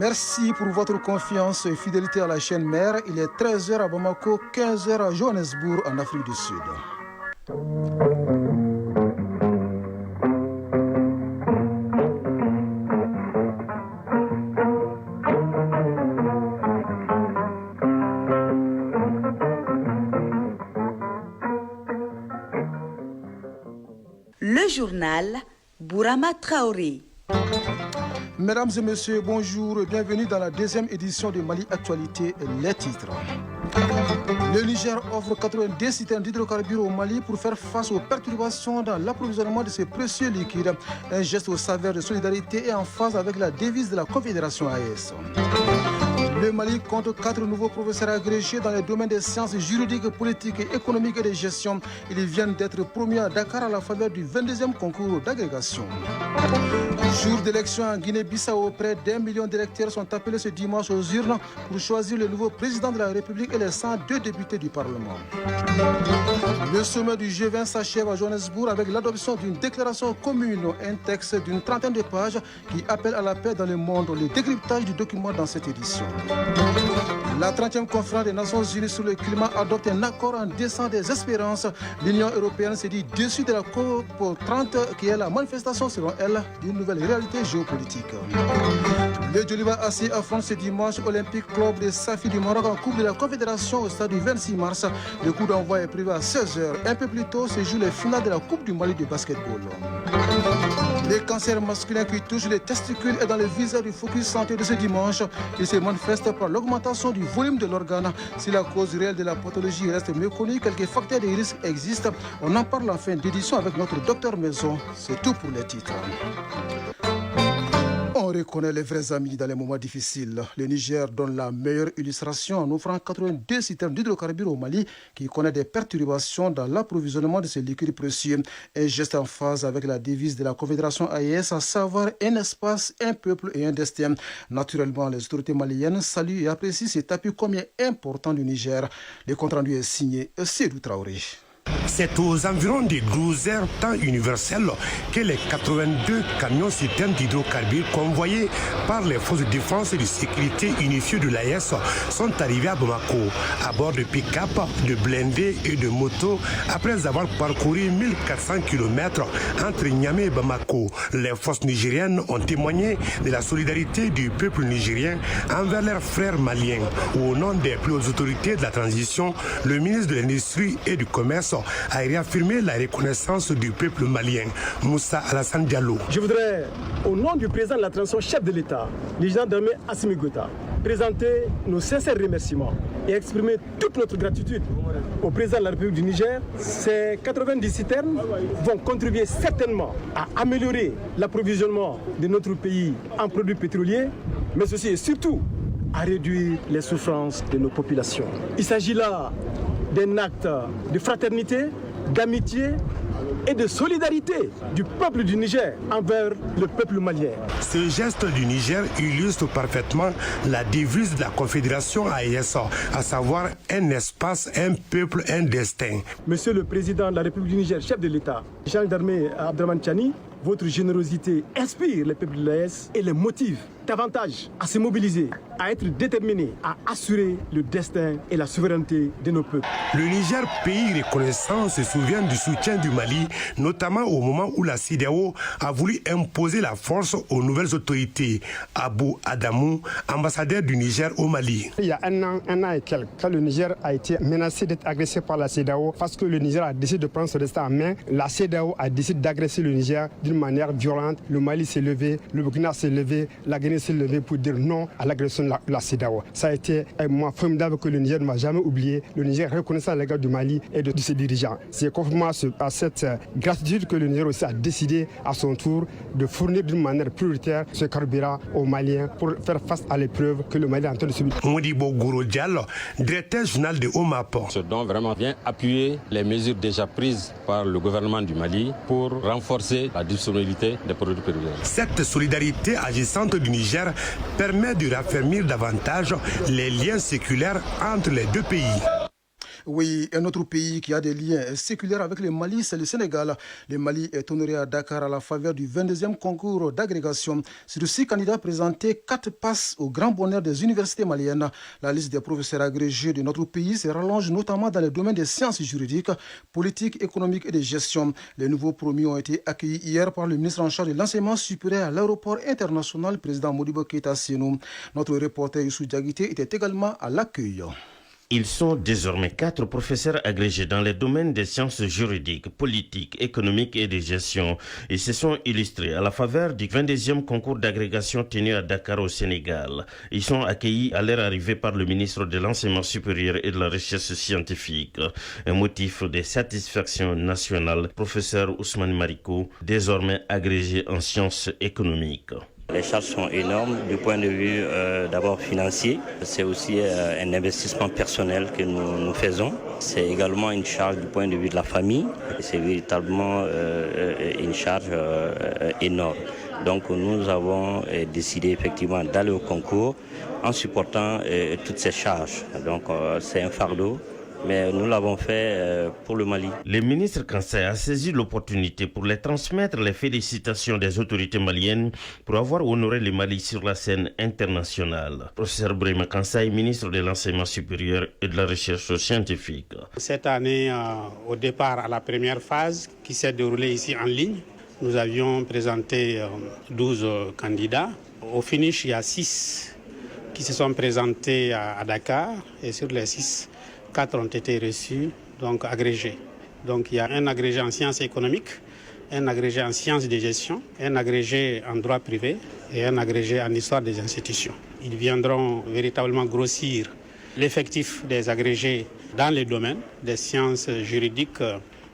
Merci pour votre confiance et fidélité à la chaîne mère. Il est 13h à Bamako, 15h à Johannesburg en Afrique du Sud. Le journal Bourama Traoré. Mesdames et messieurs, bonjour et bienvenue dans la deuxième édition de Mali Actualité, les titres. Le Niger offre 82 citernes d'hydrocarbures au Mali pour faire face aux perturbations dans l'approvisionnement de ces précieux liquides. Un geste au saveur de solidarité et en phase avec la devise de la Confédération AES. Le Mali compte 4 nouveaux professeurs agrégés dans les domaines des sciences juridiques, politiques, économiques et de gestion. Ils viennent d'être promus à Dakar à la faveur du 22e concours d'agrégation. Jour d'élection en Guinée-Bissau, près d'1 million d'électeurs sont appelés ce dimanche aux urnes pour choisir le nouveau président de la République et les 102 députés du Parlement. Le sommet du G20 s'achève à Johannesburg avec l'adoption d'une déclaration commune, un texte d'une trentaine de pages qui appelle à la paix dans le monde, le décryptage du document dans cette édition. La 30e conférence des Nations Unies sur le climat adopte un accord en décent des espérances. L'Union européenne s'est dit déçue de la COP 30 qui est la manifestation, selon elle, d'une nouvelle réalité géopolitique. Le Djoliba AC affronte ce dimanche Olympique Club de Safi du Maroc en Coupe de la Confédération au stade du 26 mars. Le coup d'envoi est prévu à 16h. Un peu plus tôt se joue les finales de la Coupe du Mali de basketball. Les cancers masculins qui touchent les testicules est dans le viseur du focus santé de ce dimanche. Il se manifeste par l'augmentation du volume de l'organe. Si la cause réelle de la pathologie reste méconnue, quelques facteurs de risque existent. On en parle en fin d'édition avec notre docteur Maison. C'est tout pour les titres. On reconnaît les vrais amis dans les moments difficiles. Le Niger donne la meilleure illustration en offrant 82 citernes d'hydrocarbures au Mali qui connaît des perturbations dans l'approvisionnement de ces liquides précieux. Un geste en phase avec la devise de la Confédération AES, à savoir un espace, un peuple et un destin. Naturellement, les autorités maliennes saluent et apprécient cet appui combien important du Niger. Le compte-rendu est signé Sédou Traoré. C'est aux environs des 12 heures temps universel que les 82 camions citernes d'hydrocarbures convoyés par les forces de défense et de sécurité unifiées de l'AES sont arrivés à Bamako à bord de pick-up, de blindés et de motos après avoir parcouru 1400 km entre Niamey et Bamako. Les forces nigériennes ont témoigné de la solidarité du peuple nigérien envers leurs frères maliens. Au nom des plus hautes autorités de la transition, le ministre de l'Industrie et du Commerce a réaffirmé la reconnaissance du peuple malien, Moussa Alassane Diallo. Je voudrais, au nom du président de la transition, chef de l'État, le général d'armée Assimi Goïta, présenter nos sincères remerciements et exprimer toute notre gratitude au président de la République du Niger. Ces 90 citernes vont contribuer certainement à améliorer l'approvisionnement de notre pays en produits pétroliers, mais aussi et surtout à réduire les souffrances de nos populations. Il s'agit là d'un acte de fraternité, d'amitié et de solidarité du peuple du Niger envers le peuple malien. Ce geste du Niger illustre parfaitement la devise de la Confédération AES, à savoir un espace, un peuple, un destin. Monsieur le Président de la République du Niger, chef de l'État, général d'armée Abdraman Chani, votre générosité inspire les peuples de l'AES et les motive davantage à se mobiliser, à être déterminés, à assurer le destin et la souveraineté de nos peuples. Le Niger, pays reconnaissant, se souvient du soutien du Mali, notamment au moment où la CEDEAO a voulu imposer la force aux nouvelles autorités. Abou Adamou, ambassadeur du Niger au Mali. Il y a un an et quelques, quand le Niger a été menacé d'être agressé par la CEDEAO, parce que le Niger a décidé de prendre son destin en main, la CEDEAO a décidé d'agresser le Niger d'une manière violente. Le Mali s'est levé, le Burkina s'est levé, la Guinée s'est levée pour dire non à l'agression de la CEDEAO. Ça a été un moment formidable que le Niger ne m'a jamais oublié. Le Niger reconnaissant l'égard du Mali et de ses dirigeants. C'est conformément à cette gratitude que le Niger aussi a décidé à son tour de fournir d'une manière prioritaire ce carburant aux Maliens pour faire face à l'épreuve que le Mali est en train de subir. Modibo Gouro Diallo, directeur général de OMAP. Ce don vraiment vient appuyer les mesures déjà prises par le gouvernement du Mali pour renforcer la disponibilité des produits pétroliers. Cette solidarité agissante du Niger permet de raffermir davantage les liens séculaires entre les deux pays. Oui, un autre pays qui a des liens séculaires avec le Mali, c'est le Sénégal. Le Mali est honoré à Dakar à la faveur du 22e concours d'agrégation. Sur 6 candidats présentés, 4 passent au grand bonheur des universités maliennes. La liste des professeurs agrégés de notre pays se rallonge notamment dans les domaines des sciences juridiques, politiques, économiques et de gestion. Les nouveaux promus ont été accueillis hier par le ministre en charge de l'enseignement supérieur à l'aéroport international, président Modibo Keïta Sénou. Notre reporter Youssou Diaguité était également à l'accueil. Ils sont désormais 4 professeurs agrégés dans les domaines des sciences juridiques, politiques, économiques et de gestion. Ils se sont illustrés à la faveur du 22e concours d'agrégation tenu à Dakar au Sénégal. Ils sont accueillis à leur arrivée par le ministre de l'Enseignement supérieur et de la Recherche scientifique. Un motif de satisfaction nationale, professeur Ousmane Mariko, désormais agrégé en sciences économiques. Les charges sont énormes du point de vue d'abord financier. C'est aussi un investissement personnel que nous faisons. C'est également une charge du point de vue de la famille. C'est véritablement une charge énorme. Donc nous avons décidé effectivement d'aller au concours en supportant toutes ces charges. Donc c'est un fardeau. Mais nous l'avons fait pour le Mali. Le ministre Kansai a saisi l'opportunité pour les transmettre les félicitations des autorités maliennes pour avoir honoré le Mali sur la scène internationale. Professeur Brema Kansai, ministre de l'Enseignement supérieur et de la Recherche scientifique. Cette année, au départ à la première phase qui s'est déroulée ici en ligne, nous avions présenté 12 candidats. Au finish, il y a 6 qui se sont présentés à Dakar et sur les 6, 4 ont été reçus, donc agrégés. Donc il y a un agrégé en sciences économiques, un agrégé en sciences de gestion, un agrégé en droit privé et un agrégé en histoire des institutions. Ils viendront véritablement grossir l'effectif des agrégés dans les domaines des sciences juridiques,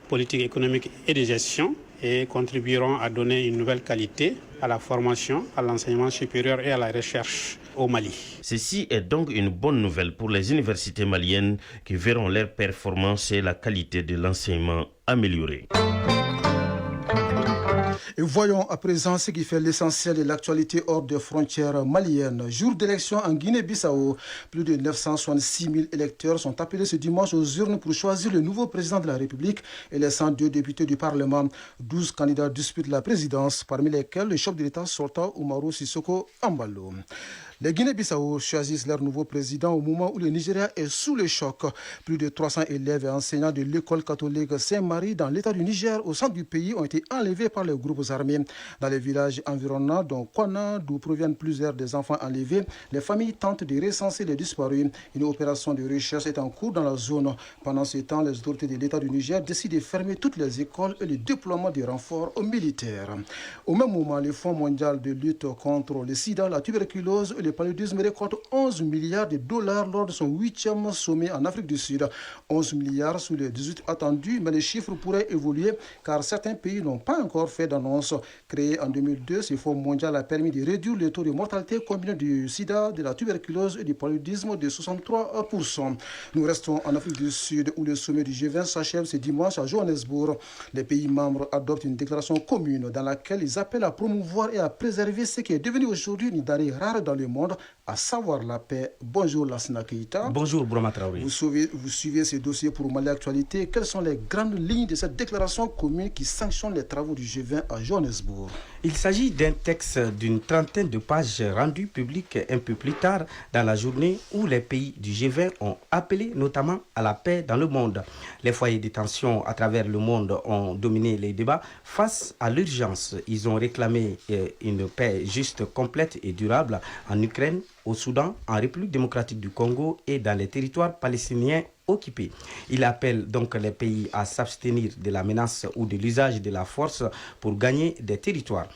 politiques, économiques et de gestion et contribueront à donner une nouvelle qualité à la formation, à l'enseignement supérieur et à la recherche au Mali. Ceci est donc une bonne nouvelle pour les universités maliennes qui verront leur performance et la qualité de l'enseignement améliorée. Et voyons à présent ce qui fait l'essentiel de l'actualité hors des frontières maliennes. Jour d'élection en Guinée-Bissau, plus de 966 000 électeurs sont appelés ce dimanche aux urnes pour choisir le nouveau président de la République et les 102 députés du Parlement. 12 candidats disputent la présidence, parmi lesquels le chef de l'État sortant Umaru Sissoko Embalo. Les Guinée-Bissau choisissent leur nouveau président au moment où le Nigeria est sous le choc. Plus de 300 élèves et enseignants de l'école catholique Saint-Marie dans l'état du Niger, au centre du pays, ont été enlevés par les groupes armés. Dans les villages environnants, dont Kwana, d'où proviennent plusieurs des enfants enlevés, les familles tentent de recenser les disparus. Une opération de recherche est en cours dans la zone. Pendant ce temps, les autorités de l'état du Niger décident de fermer toutes les écoles et le déploiement des renforts militaires. Au même moment, le Fonds mondial de lutte contre le sida, la tuberculose et le paludisme récolte 11 milliards de dollars lors de son 8e sommet en Afrique du Sud. 11 milliards sous les 18 attendus, mais les chiffres pourraient évoluer car certains pays n'ont pas encore fait d'annonce. Créé en 2002, ce fonds mondial a permis de réduire le taux de mortalité combiné du sida, de la tuberculose et du paludisme de 63%. Nous restons en Afrique du Sud où le sommet du G20 s'achève ce dimanche à Johannesburg. Les pays membres adoptent une déclaration commune dans laquelle ils appellent à promouvoir et à préserver ce qui est devenu aujourd'hui une denrée rare dans le monde, à savoir la paix. Bonjour Lassina Keïta. Bonjour Brahma Traoré. Vous suivez ce dossier pour Mali Actualité. Quelles sont les grandes lignes de cette déclaration commune qui sanctionne les travaux du G20 à Johannesburg? Il s'agit d'un texte d'une trentaine de pages rendu public un peu plus tard dans la journée où les pays du G20 ont appelé notamment à la paix dans le monde. Les foyers de tension à travers le monde ont dominé les débats face à l'urgence. Ils ont réclamé une paix juste, complète et durable en Ukraine, au Soudan, en République démocratique du Congo et dans les territoires palestiniens occupés. Il appelle donc les pays à s'abstenir de la menace ou de l'usage de la force pour gagner des territoires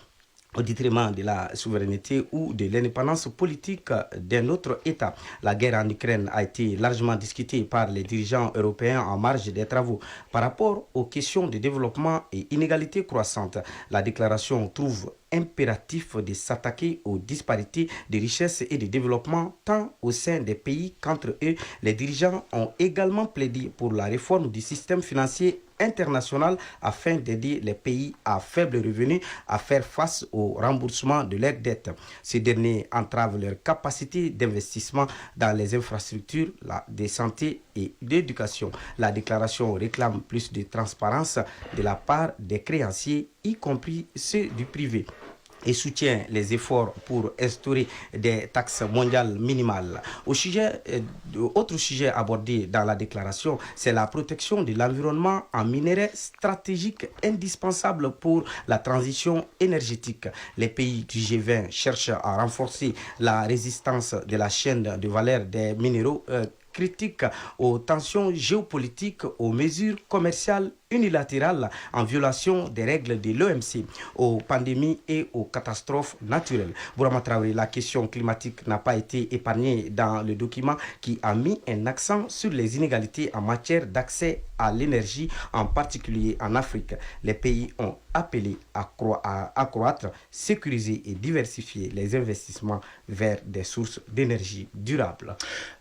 au détriment de la souveraineté ou de l'indépendance politique d'un autre État. La guerre en Ukraine a été largement discutée par les dirigeants européens en marge des travaux. Par rapport aux questions de développement et inégalités croissantes, la déclaration trouve impératif de s'attaquer aux disparités de richesse et de développement tant au sein des pays qu'entre eux. Les dirigeants ont également plaidé pour la réforme du système financier internationales afin d'aider les pays à faible revenu à faire face au remboursement de leurs dettes. Ces derniers entravent leur capacité d'investissement dans les infrastructures de santé et d'éducation. La déclaration réclame plus de transparence de la part des créanciers, y compris ceux du privé, et soutient les efforts pour instaurer des taxes mondiales minimales. Autre sujet abordé dans la déclaration, c'est la protection de l'environnement en minerais stratégiques indispensables pour la transition énergétique. Les pays du G20 cherchent à renforcer la résistance de la chaîne de valeur des minéraux critiques aux tensions géopolitiques, aux mesures commerciales unilatérales en violation des règles de l'OMC, aux pandémies et aux catastrophes naturelles. Bourama Traoré, la question climatique n'a pas été épargnée dans le document qui a mis un accent sur les inégalités en matière d'accès à l'énergie, en particulier en Afrique. Les pays ont appelé à accroître, sécuriser et diversifier les investissements vers des sources d'énergie durables.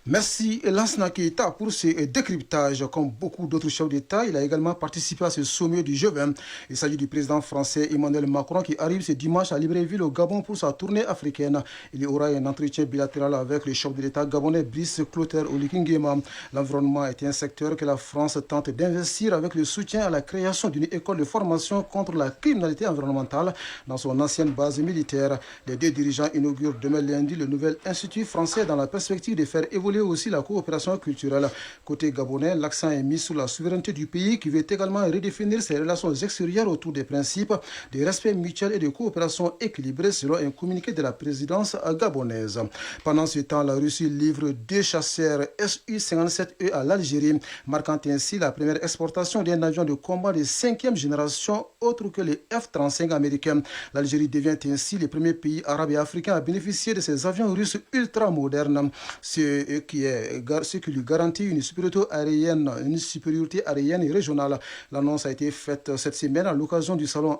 Merci Lansana Keita pour ce décryptage. Comme beaucoup d'autres chefs d'État, il a également participé à ce sommet du G20. Il s'agit du président français Emmanuel Macron qui arrive ce dimanche à Libreville au Gabon pour sa tournée africaine. Il y aura un entretien bilatéral avec le chef de l'État gabonais Brice Clotaire Oligui Nguema. L'environnement est un secteur que la France tente d'investir avec le soutien à la création d'une école de formation contre la criminalité environnementale dans son ancienne base militaire. Les deux dirigeants inaugurent demain lundi le nouvel institut français dans la perspective de faire évoluer aussi la coopération culturelle. Côté gabonais, l'accent est mis sur la souveraineté du pays qui veut également redéfinir ses relations extérieures autour des principes de respect mutuel et de coopération équilibrée selon un communiqué de la présidence gabonaise. Pendant ce temps, la Russie livre 2 chasseurs Su-57E à l'Algérie, marquant ainsi la première exportation d'un avion de combat de 5e génération autre que les F-35 américains. L'Algérie devient ainsi le premier pays arabe et africain à bénéficier de ces avions russes ultra modernes, ce qui lui garantit une supériorité aérienne régionale. L'annonce a été faite cette semaine à l'occasion du salon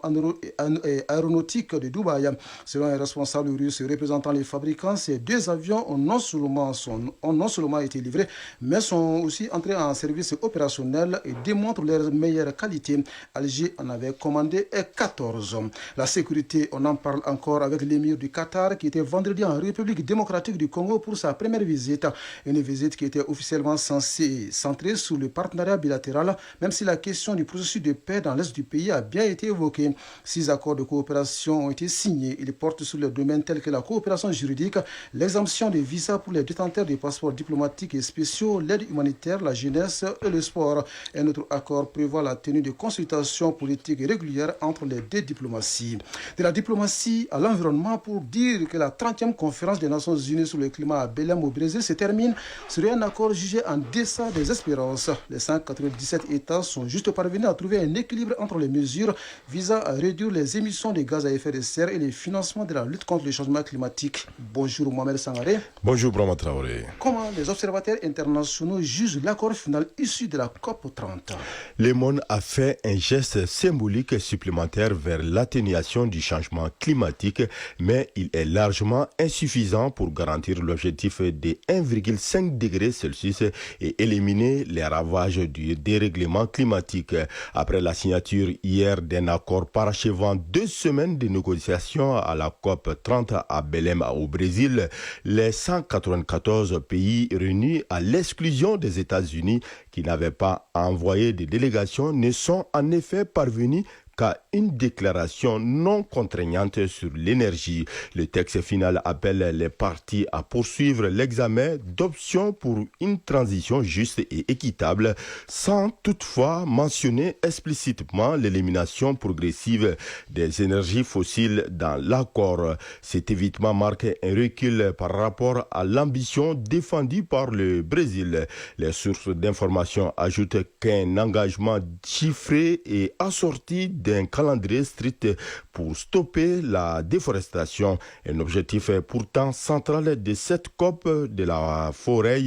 aéronautique de Dubaï. Selon un responsable russe représentant les fabricants, ces 2 avions ont non seulement été livrés, mais sont aussi entrés en service opérationnel et démontrent leur meilleure qualité. Alger en avait commandé 14. La sécurité, on en parle encore avec l'émir du Qatar qui était vendredi en République démocratique du Congo pour sa première visite. Une visite qui était officiellement censée centrer sur le partenariat bilatéral, même si la question du processus de paix dans l'est du pays a bien été évoquée. 6 accords de coopération ont été signés. Ils portent sur les domaines tels que la coopération juridique, l'exemption des visas pour les détenteurs des passeports diplomatiques et spéciaux, l'aide humanitaire, la jeunesse et le sport. Un autre accord prévoit la tenue de consultations politiques régulières entre les deux diplomaties. De la diplomatie à l'environnement, pour dire que la 30e conférence des Nations Unies sur le climat à Belém au Brésil se termine sur un accord jugé en deçà des espérances. Les 197 États sont juste parvenus à trouver un équilibre entre les mesures visant à réduire les émissions de gaz à effet de serre et le financement de la lutte contre le changement climatique. Bonjour Mohamed Sangaré. Bonjour Bourama Traoré. Comment les observateurs internationaux jugent l'accord final issu de la COP30? Le monde a fait un geste symbolique supplémentaire vers l'atténuation du changement climatique, mais il est largement insuffisant pour garantir l'objectif de 1,5 degré Celsius et éliminer les ravages du dérèglement climatique. Après la signature hier d'un accord parachevant 2 semaines de négociations à la COP30 à Belém au Brésil, les 194 pays réunis à l'exclusion des États-Unis qui n'avaient pas envoyé de délégation ne sont en effet parvenus qu'à une déclaration non contraignante sur l'énergie. Le texte final appelle les parties à poursuivre l'examen d'options pour une transition juste et équitable, sans toutefois mentionner explicitement l'élimination progressive des énergies fossiles dans l'accord. Cet évitement marque un recul par rapport à l'ambition défendue par le Brésil. Les sources d'information ajoutent qu'un engagement chiffré et assorti d'un calendrier strict pour stopper la déforestation. Un objectif pourtant central de cette COP de la forêt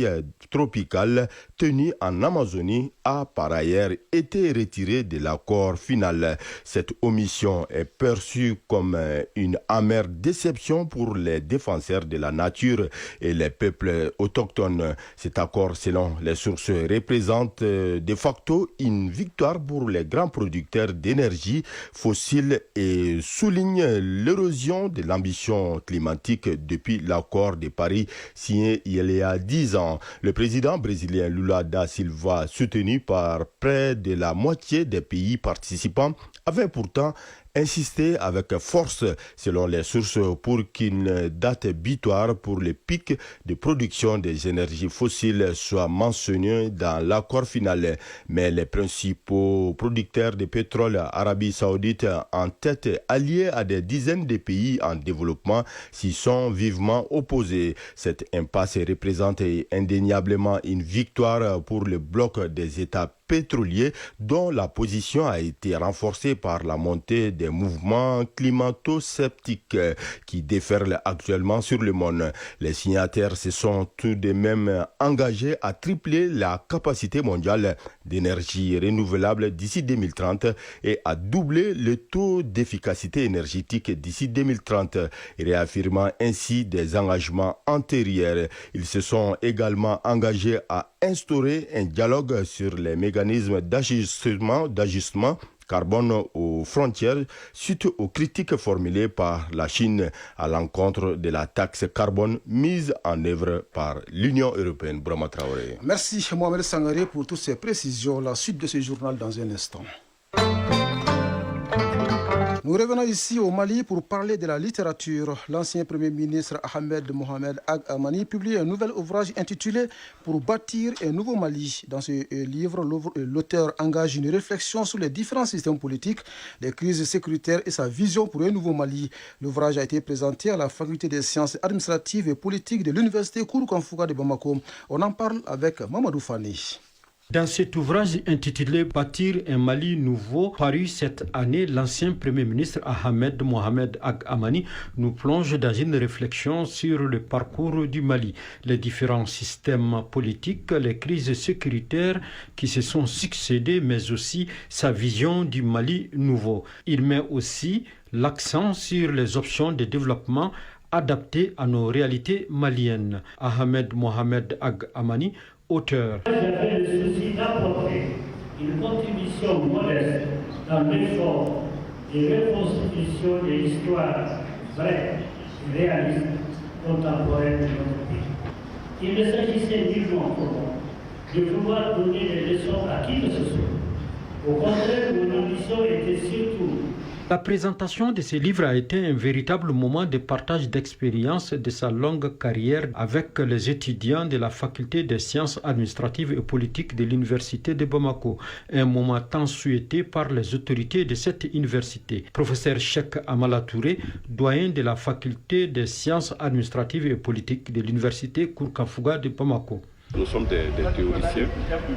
tropicale tenue en Amazonie a par ailleurs été retirée de l'accord final. Cette omission est perçue comme une amère déception pour les défenseurs de la nature et les peuples autochtones. Cet accord, selon les sources, représente de facto une victoire pour les grands producteurs d'énergie fossile et souligne l'érosion de l'ambition climatique depuis l'accord de Paris signé il y a 10 ans. Le président brésilien Lula da Silva, soutenu par près de la moitié des pays participants, avait pourtant insisté avec force, selon les sources, pour qu'une date butoir pour les pics de production des énergies fossiles soit mentionnée dans l'accord final. Mais les principaux producteurs de pétrole, Arabie Saoudite en tête, alliés à des dizaines de pays en développement, s'y sont vivement opposés. Cette impasse représente indéniablement une victoire pour le bloc des États pétroliers, dont la position a été renforcée par la montée des mouvements climato-sceptiques qui déferlent actuellement sur le monde. Les signataires se sont tout de même engagés à tripler la capacité mondiale d'énergie renouvelable d'ici 2030 et à doubler le taux d'efficacité énergétique d'ici 2030, réaffirmant ainsi des engagements antérieurs. Ils se sont également engagés à instaurer un dialogue sur les mécanismes d'ajustement carbone aux frontières suite aux critiques formulées par la Chine à l'encontre de la taxe carbone mise en œuvre par l'Union européenne. Brahma Traoré. Merci Mohamed Sangaré pour toutes ces précisions. La suite de ce journal dans un instant. Nous revenons ici au Mali pour parler de la littérature. L'ancien Premier ministre Ahmed Mohamed Ag Amani publie un nouvel ouvrage intitulé « Pour bâtir un nouveau Mali ». Dans ce livre, l'auteur engage une réflexion sur les différents systèmes politiques, les crises sécuritaires et sa vision pour un nouveau Mali. L'ouvrage a été présenté à la Faculté des sciences administratives et politiques de l'Université Kourou Kanfouga de Bamako. On en parle avec Mamadou Fani. Dans cet ouvrage intitulé « Bâtir un Mali nouveau », paru cette année, l'ancien Premier ministre Ahmed Mohamed Ag Amani nous plonge dans une réflexion sur le parcours du Mali, les différents systèmes politiques, les crises sécuritaires qui se sont succédées, mais aussi sa vision du Mali nouveau. Il met aussi l'accent sur les options de développement adaptées à nos réalités maliennes. Ahmed Mohamed Ag Amani, auteur. J'avais le souci d'apporter une contribution modeste dans l'effort de reconstitution de l'histoire vraie, réaliste, contemporaine de notre pays. Il ne s'agissait nullement pour moi de vouloir donner des leçons à qui que ce soit. Au contraire, mon ambition était surtout. La présentation de ce livre a été un véritable moment de partage d'expérience de sa longue carrière avec les étudiants de la Faculté des sciences administratives et politiques de l'Université de Bamako. Un moment tant souhaité par les autorités de cette université. Professeur Cheikh Amala Touré, doyen de la Faculté des sciences administratives et politiques de l'Université Kourou Kanfouga de Bamako. Nous sommes des théoriciens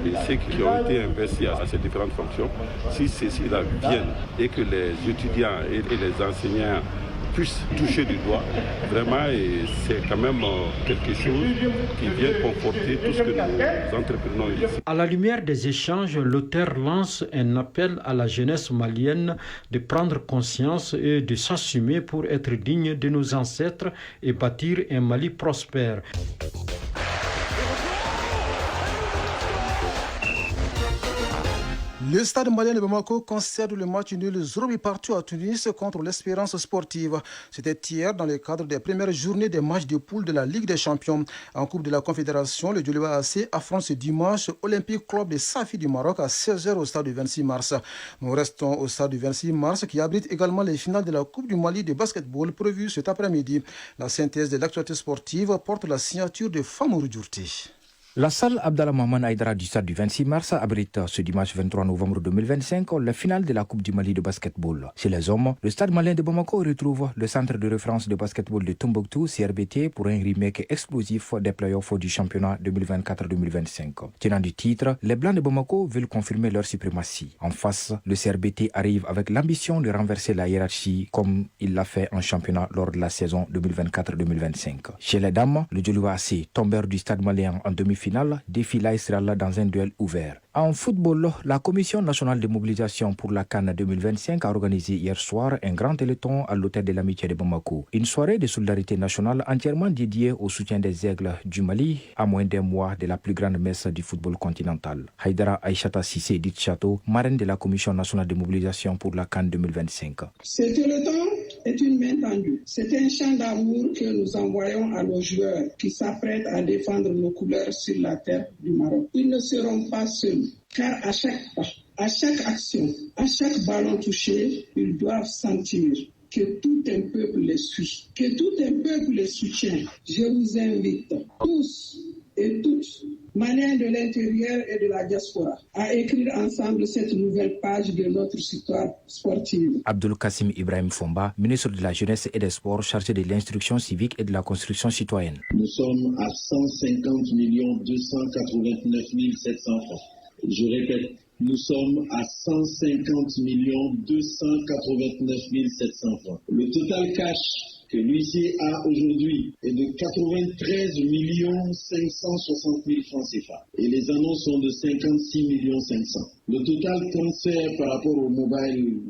et ceux qui ont été investis à ces différentes fonctions, si ceux-ci-là viennent et que les étudiants et les enseignants puissent toucher du doigt, vraiment c'est quand même quelque chose qui vient conforter tout ce que nous entreprenons ici. À la lumière des échanges, l'auteur lance un appel à la jeunesse malienne de prendre conscience et de s'assumer pour être digne de nos ancêtres et bâtir un Mali prospère. Le stade malien de Bamako concède le match nul 0 partout à Tunis contre l'Espérance sportive. C'était hier dans le cadre des premières journées des matchs de poule de la Ligue des Champions. En Coupe de la Confédération, le Djoliba AC affronte ce dimanche Olympique Club de Safi du Maroc à 16h au stade du 26 mars. Nous restons au stade du 26 mars qui abrite également les finales de la Coupe du Mali de basketball prévues cet après-midi. La synthèse de l'actualité sportive porte la signature de Famourou Djourti. La salle Abdallah Mohamed Aïdara du stade du 26 mars abrite ce dimanche 23 novembre 2025 la finale de la Coupe du Mali de basketball. Chez les hommes, le stade malien de Bamako retrouve le centre de référence de basketball de Tombouctou, CRBT, pour un remake explosif des playoffs du championnat 2024-2025. Tenant du titre, les Blancs de Bamako veulent confirmer leur suprématie. En face, le CRBT arrive avec l'ambition de renverser la hiérarchie comme il l'a fait en championnat lors de la saison 2024-2025. Chez les dames, le Djoliba AC, tombeur du stade malien en demi-finale, défie l'Aïsraël dans un duel ouvert. En football, la Commission nationale de mobilisation pour la CAN 2025 a organisé hier soir un grand téléthon à l'hôtel de l'Amitié de Bamako. Une soirée de solidarité nationale entièrement dédiée au soutien des Aigles du Mali à moins d'un mois de la plus grande messe du football continental. Haïdara Aïchata Sissé dit Chateau, marraine de la Commission nationale de mobilisation pour la CAN 2025. Ce téléthon est une main tendue. C'est un chant d'amour que nous envoyons à nos joueurs qui s'apprêtent à défendre nos couleurs sur la terre du Maroc. Ils ne seront pas seuls, car à chaque pas, à chaque action, à chaque ballon touché, ils doivent sentir que tout un peuple les suit, que tout un peuple les soutient. Je vous invite tous et toutes, Maliens de l'intérieur et de la diaspora, à écrire ensemble cette nouvelle page de notre histoire sportive. Abdul Kassim Ibrahim Fomba, ministre de la Jeunesse et des Sports chargé de l'instruction civique et de la construction citoyenne. Nous sommes à 150 289 700 francs. Je répète, nous sommes à 150 289 700 francs. Le total cash que l'huissier a aujourd'hui est de 93 560 000 francs CFA et les annonces sont de 56 500 000. Le total transfert par rapport au mobile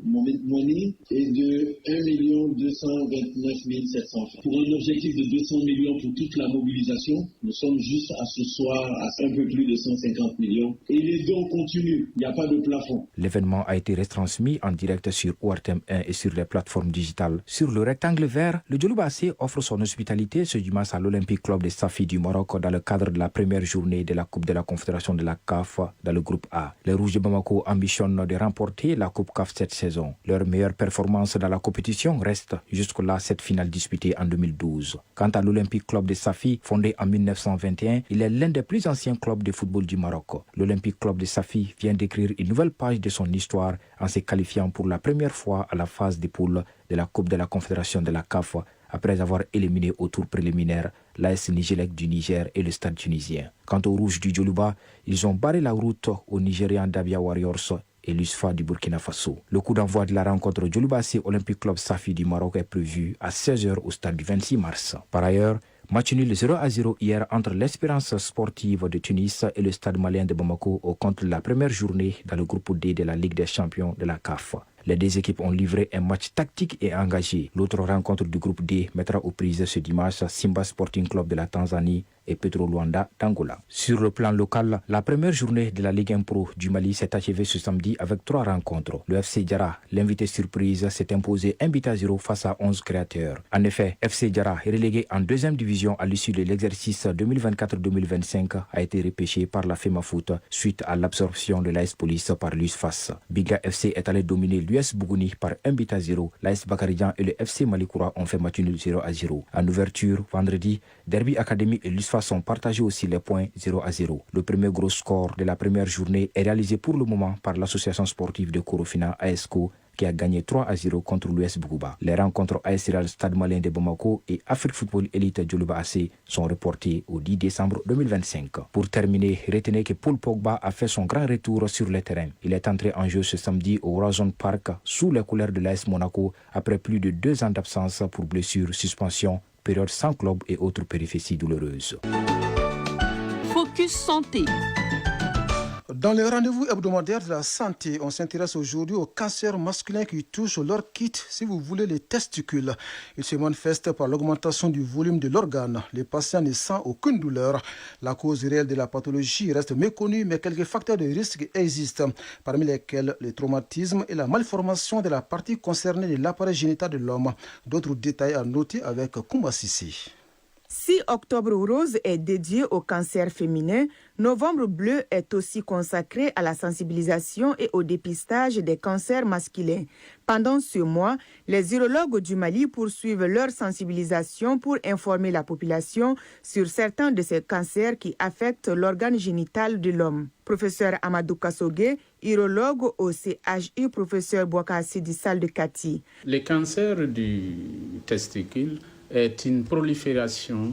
money est de 1 229 700 francs. Pour un objectif de 200 millions pour toute la mobilisation, nous sommes juste à ce soir à un peu plus de 150 millions et les dons continuent, il n'y a pas de plafond. L'événement a été retransmis en direct sur ORTM 1 et sur les plateformes digitales. Sur le rectangle vert, le Djoliba AC offre son hospitalité ce dimanche à l'Olympique Club de Safi du Maroc dans le cadre de la première journée de la Coupe de la Confédération de la CAF dans le groupe A. Les Rouges de Bamako ambitionnent de remporter la Coupe CAF cette saison. Leur meilleure performance dans la compétition reste jusque-là cette finale disputée en 2012. Quant à l'Olympique Club de Safi, fondé en 1921, il est l'un des plus anciens clubs de football du Maroc. L'Olympique Club de Safi vient d'écrire une nouvelle page de son histoire en se qualifiant pour la première fois à la phase des poules de la Coupe de la Confédération de la CAF après avoir éliminé au tour préliminaire l'AS Nigélec du Niger et le Stade tunisien. Quant aux Rouges du Djoliba, ils ont barré la route aux Nigérians d'Abia Warriors et l'USFA du Burkina Faso. Le coup d'envoi de la rencontre Djoliba AC Olympique Club Safi du Maroc est prévu à 16h au stade du 26 mars. Par ailleurs, match nul 0-0 hier entre l'Espérance sportive de Tunis et le stade malien de Bamako au compte de la première journée dans le groupe D de la Ligue des champions de la CAF. Les deux équipes ont livré un match tactique et engagé. L'autre rencontre du groupe D mettra aux prises ce dimanche Simba Sporting Club de la Tanzanie et Petro Luanda d'Angola. Sur le plan local, la première journée de la Ligue 1 Pro du Mali s'est achevée ce samedi avec 3 rencontres. Le FC Diarra, l'invité surprise, s'est imposé 1-0 face à 11 créateurs. En effet, FC Diarra, relégué en 2e division à l'issue de l'exercice 2024-2025, a été repêché par la FEMA Foot suite à l'absorption de l'AS Police par l'USFAS. Biga FC est allé dominer l'US Bougouni par 1-0. L'AS Bakarijan et le FC Malikoura ont fait match nul 0-0. En ouverture, vendredi, Derby Academy et l'USFAS sont partagés aussi les points 0-0. Le premier gros score de la première journée est réalisé pour le moment par l'association sportive de Korofina ASCO qui a gagné 3-0 contre l'US Bougouba. Les rencontres AS Real Stade Malien de Bamako et Afrique Football Elite Djoliba AC sont reportées au 10 décembre 2025. Pour terminer, retenez que Paul Pogba a fait son grand retour sur le terrain. Il est entré en jeu ce samedi au Horizon Park sous les couleurs de l'AS Monaco après plus de 2 ans d'absence pour blessure, suspension, période sans club et autres péripéties douloureuses. Focus Santé. Dans les rendez-vous hebdomadaires de la santé, on s'intéresse aujourd'hui au cancer masculin qui touche leur kit, si vous voulez, les testicules. Il se manifeste par l'augmentation du volume de l'organe. Les patients ne sentent aucune douleur. La cause réelle de la pathologie reste méconnue, mais quelques facteurs de risque existent, parmi lesquels le traumatisme et la malformation de la partie concernée de l'appareil génital de l'homme. D'autres détails à noter avec Koumba Sissi. Si Octobre Rose est dédié au cancer féminin, Novembre Bleu est aussi consacré à la sensibilisation et au dépistage des cancers masculins. Pendant ce mois, les urologues du Mali poursuivent leur sensibilisation pour informer la population sur certains de ces cancers qui affectent l'organe génital de l'homme. Professeur Amadou Kassogué, urologue au CHU, professeur Bouaka Sidi Sall de Kati. Le cancer du testicule est une prolifération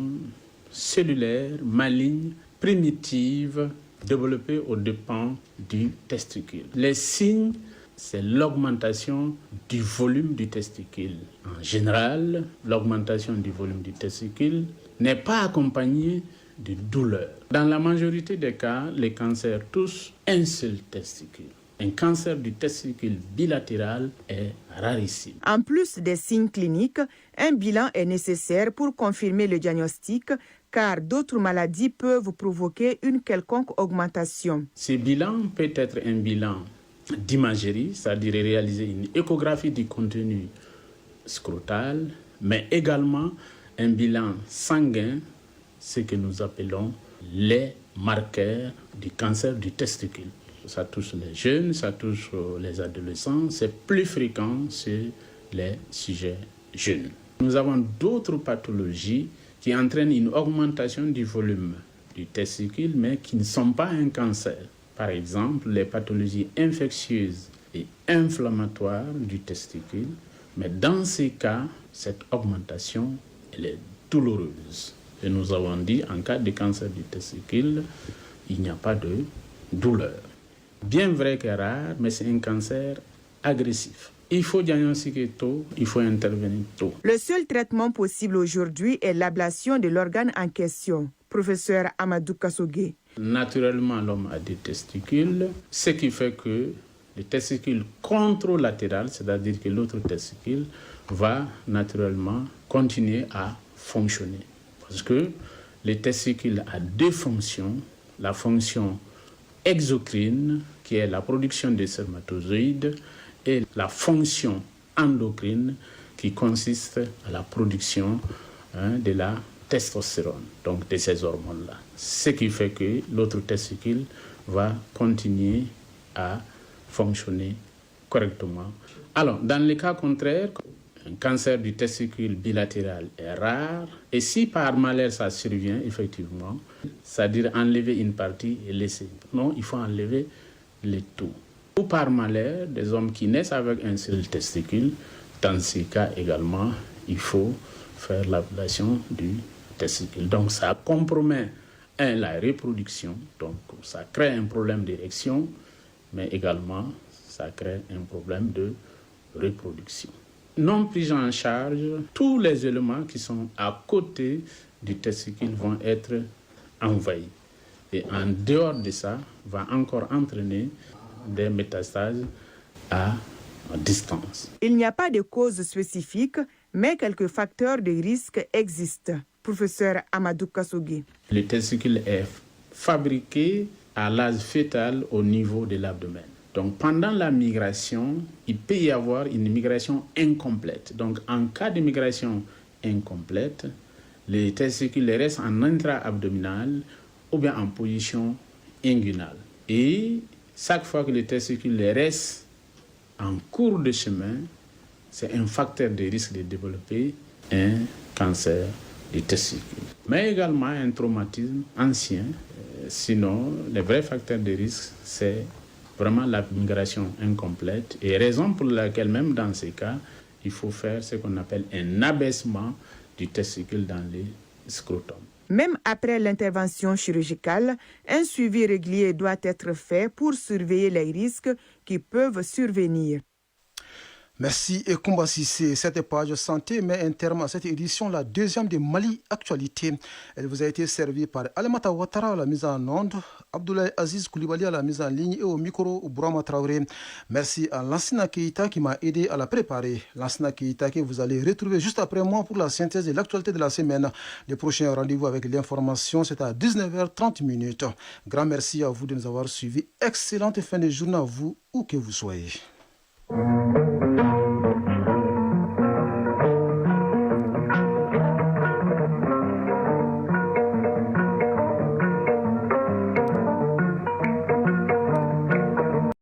cellulaire, maligne, primitive, développée aux dépens du testicule. Les signes, c'est l'augmentation du volume du testicule. En général, l'augmentation du volume du testicule n'est pas accompagnée de douleur. Dans la majorité des cas, les cancers touchent un seul testicule. Un cancer du testicule bilatéral est rarissime. En plus des signes cliniques, un bilan est nécessaire pour confirmer le diagnostic, car d'autres maladies peuvent provoquer une quelconque augmentation. Ce bilan peut être un bilan d'imagerie, c'est-à-dire réaliser une échographie du contenu scrotal, mais également un bilan sanguin, ce que nous appelons les marqueurs du cancer du testicule. Ça touche les jeunes, ça touche les adolescents, c'est plus fréquent chez les sujets jeunes. Nous avons d'autres pathologies qui entraînent une augmentation du volume du testicule, mais qui ne sont pas un cancer. Par exemple, les pathologies infectieuses et inflammatoires du testicule. Mais dans ces cas, cette augmentation, elle est douloureuse. Et nous avons dit, en cas de cancer du testicule, il n'y a pas de douleur. Bien vrai que rare, mais c'est un cancer agressif. Il faut diagnostiquer tôt, il faut intervenir tôt. Le seul traitement possible aujourd'hui est l'ablation de l'organe en question. Professeur Amadou Kassogué. Naturellement, l'homme a des testicules, ce qui fait que le testicule contralatéral, c'est-à-dire que l'autre testicule, va naturellement continuer à fonctionner. Parce que le testicule a deux fonctions. La fonction exocrine, qui est la production des spermatozoïdes, et la fonction endocrine, qui consiste à la production de la testostérone, donc de ces hormones-là. Ce qui fait que l'autre testicule va continuer à fonctionner correctement. Alors, dans le cas contraire, un cancer du testicule bilatéral est rare, et si par malheur ça survient, effectivement, c'est-à-dire enlever une partie et laisser. Non, il faut enlever le tout. Ou par malheur, des hommes qui naissent avec un seul testicule, dans ces cas également, il faut faire l'ablation du testicule. Donc ça compromet la reproduction, donc ça crée un problème d'érection, mais également ça crée un problème de reproduction. Non pris en charge, tous les éléments qui sont à côté du testicule vont être envahis. Et en dehors de ça, va encore entraîner des métastases à distance. Il n'y a pas de cause spécifique, mais quelques facteurs de risque existent. Professeur Amadou Kassogué. Le testicule est fabriqué à l'âge fœtal au niveau de l'abdomen. Donc pendant la migration, il peut y avoir une migration incomplète. Donc en cas de migration incomplète, le testicule reste en intra-abdominal ou bien en position inguinale. Et chaque fois que le testicule reste en cours de chemin, c'est un facteur de risque de développer un cancer du testicule. Mais également un traumatisme ancien. Sinon, les vrais facteurs de risque, c'est vraiment la migration incomplète. Et raison pour laquelle, même dans ces cas, il faut faire ce qu'on appelle un abaissement du testicule dans les scrotums. Même après l'intervention chirurgicale, un suivi régulier doit être fait pour surveiller les risques qui peuvent survenir. Merci Ekumba Sissé. Cette page santé met un terme à cette édition, la deuxième de Mali Actualité. Elle vous a été servie par Alimata Ouattara à la mise en onde, Abdoulaye Aziz Koulibaly à la mise en ligne et au micro Bourama Traoré. Merci à Lansina Keita qui m'a aidé à la préparer. Lansina Keita que vous allez retrouver juste après moi pour la synthèse de l'actualité de la semaine. Le prochain rendez-vous avec l'information, c'est à 19h30. Grand merci à vous de nous avoir suivis. Excellente fin de journée à vous, où que vous soyez.